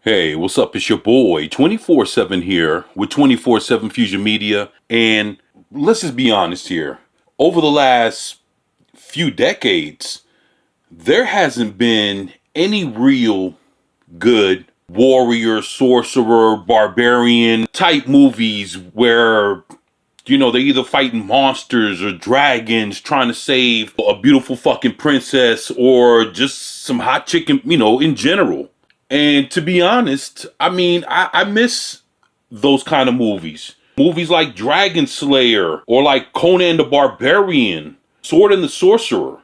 Hey, what's up? It's your boy, 24/7 here with 24/7 Fusion Media. And let's just be honest here. Over the last few decades, there hasn't been any real good warrior, sorcerer, barbarian type movies where, they're either fighting monsters or dragons trying to save a beautiful fucking princess or just some hot chicken, in general. And to be honest, I miss those kind of movies. Movies like Dragon Slayer or like Conan the Barbarian, Sword and the Sorcerer.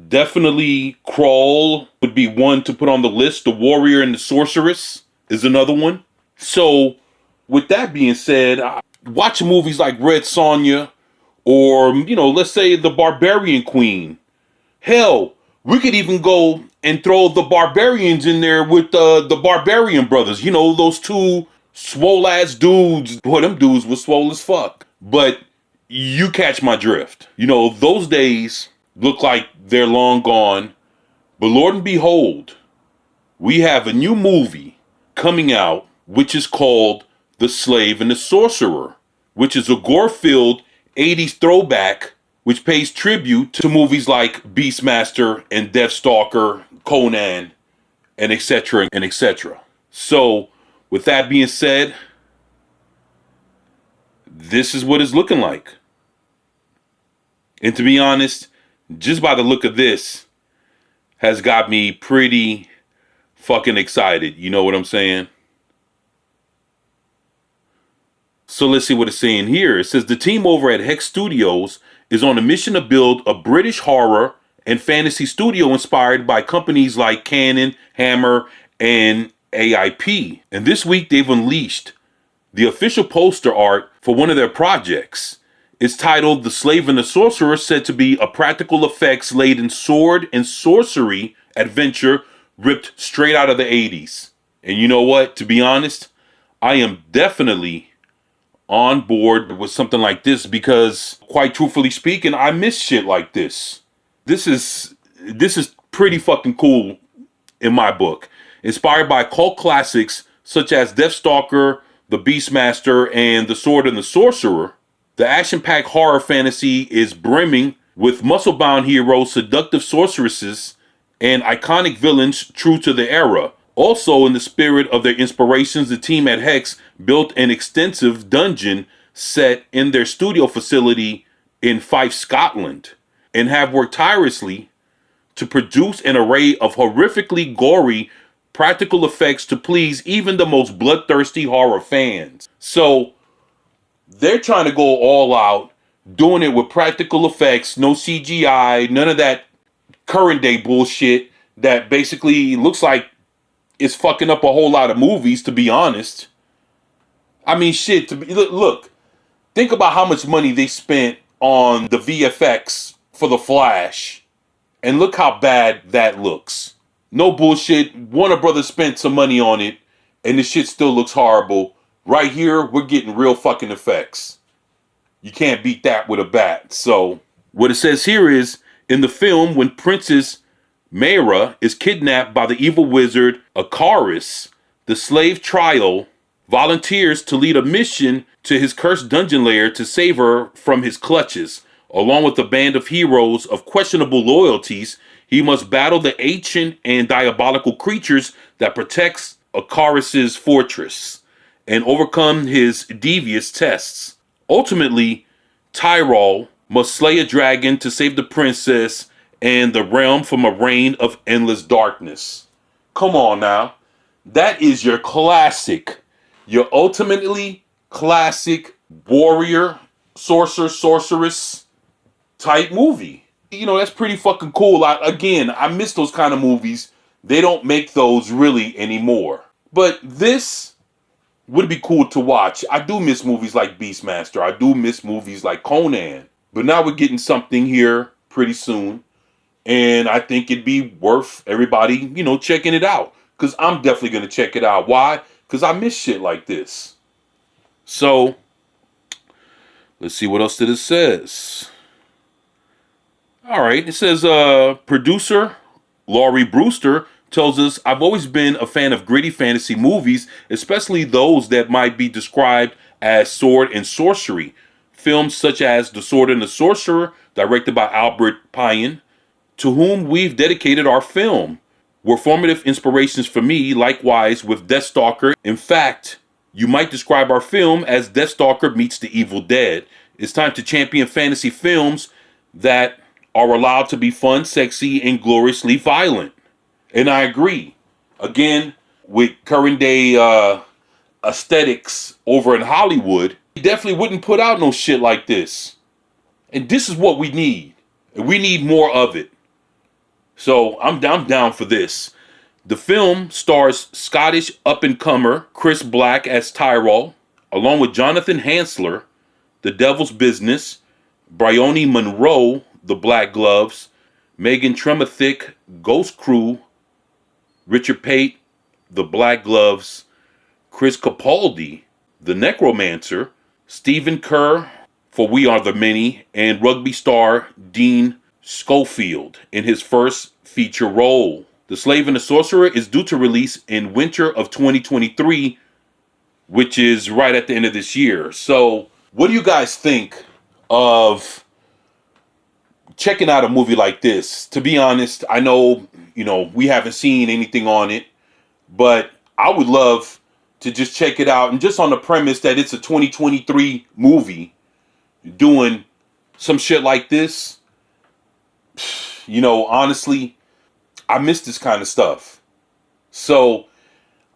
Definitely Crawl would be one to put on the list. The Warrior and the Sorceress is another one. So with that being said, watch movies like Red Sonja or, let's say The Barbarian Queen. Hell, we could even go and throw the Barbarians in there with the Barbarian Brothers. Those two swole ass dudes. Boy, them dudes were swole as fuck. But you catch my drift. Those days look like they're long gone. But Lord and behold, we have a new movie coming out, which is called The Slave and The Sorcerer, which is a gore-filled 80's throwback which pays tribute to movies like Beastmaster and Deathstalker, Conan, and etc. and etc. So, with that being said, this is what it's looking like. And to be honest, just by the look of this, has got me pretty fucking excited. You know what I'm saying? So let's see what it's saying here. It says the team over at Hex Studios is on a mission to build a British horror and fantasy studio inspired by companies like Canon, Hammer, and AIP. And this week they've unleashed the official poster art for one of their projects. It's titled The Slave and The Sorcerer, said to be a practical effects laden sword and sorcery adventure ripped straight out of the 80's. And you know what? To be honest, I am definitely on board with something like this because, quite truthfully speaking, I miss shit like this. This is pretty fucking cool in my book. Inspired by cult classics such as Deathstalker, The Beastmaster, and The Sword and the Sorcerer, the action-packed horror fantasy is brimming with muscle-bound heroes, seductive sorceresses, and iconic villains true to the era. Also, in the spirit of their inspirations, the team at Hex built an extensive dungeon set in their studio facility in Fife, Scotland, and have worked tirelessly to produce an array of horrifically gory practical effects to please even the most bloodthirsty horror fans. So, they're trying to go all out, doing it with practical effects, no CGI, none of that current day bullshit that basically looks like it's fucking up a whole lot of movies, to be honest. I mean, shit, look, think about how much money they spent on the VFX for The Flash, and look how bad that looks. No bullshit, Warner Brothers spent some money on it, and the shit still looks horrible. Right here, we're getting real fucking effects. You can't beat that with a bat. So, what it says here is, in the film, when Princess Mayra is kidnapped by the evil wizard Akaris, the slave Trial volunteers to lead a mission to his cursed dungeon lair to save her from his clutches. Along with a band of heroes of questionable loyalties, he must battle the ancient and diabolical creatures that protects Akaris' fortress and overcome his devious tests. Ultimately, Tyrell must slay a dragon to save the princess and the realm from a reign of endless darkness. Come on now. That is your classic, your ultimately classic warrior, sorcerer, sorceress type movie. That's pretty fucking cool. I miss those kind of movies. They don't make those really anymore. But this would be cool to watch. I do miss movies like Beastmaster. I do miss movies like Conan. But now we're getting something here pretty soon. And I think it'd be worth everybody, checking it out. Because I'm definitely going to check it out. Why? Because I miss shit like this. So let's see what else it says. All right, it says producer Laurie Brewster tells us, I've always been a fan of gritty fantasy movies, especially those that might be described as sword and sorcery. Films such as The Sword and the Sorcerer, directed by Albert Pyon, to whom we've dedicated our film, were formative inspirations for me, likewise with Deathstalker. In fact, you might describe our film as Deathstalker meets The Evil Dead. It's time to champion fantasy films that are allowed to be fun, sexy, and gloriously violent. And I agree. Again, with current day aesthetics over in Hollywood, you definitely wouldn't put out no shit like this. And this is what we need. And we need more of it. So I'm down for this. The film stars Scottish up-and-comer Chris Black as Tyrell, along with Jonathan Hansler, The Devil's Business, Bryony Monroe, The Black Gloves, Megan Tremathick, Ghost Crew, Richard Pate, The Black Gloves, Chris Capaldi, The Necromancer, Stephen Kerr, For We Are the Many, and rugby star Dean Schofield in his first feature role. The Slave and the Sorcerer is due to release in winter of 2023, which is right at the end of this year. So, what do you guys think of checking out a movie like this? To be honest, I know, we haven't seen anything on it, but I would love to just check it out. And just on the premise that it's a 2023 movie doing some shit like this, honestly, I miss this kind of stuff. So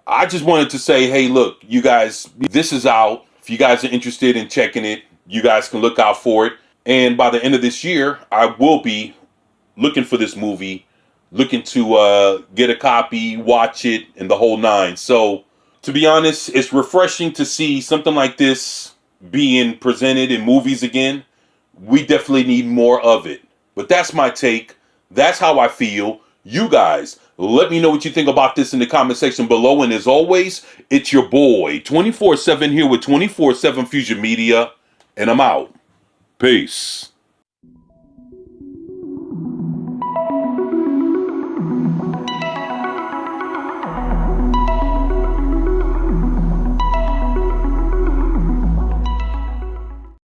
I just wanted to say, hey, look, you guys, this is out. If you guys are interested in checking it, you guys can look out for it. And by the end of this year, I will be looking for this movie, looking to get a copy, watch it, and the whole nine. So to be honest, it's refreshing to see something like this being presented in movies again. We definitely need more of it. But that's my take. That's how I feel. You guys, let me know what you think about this in the comment section below. And as always, it's your boy 24/7 here with 24/7 Fusion Media. And I'm out. Peace.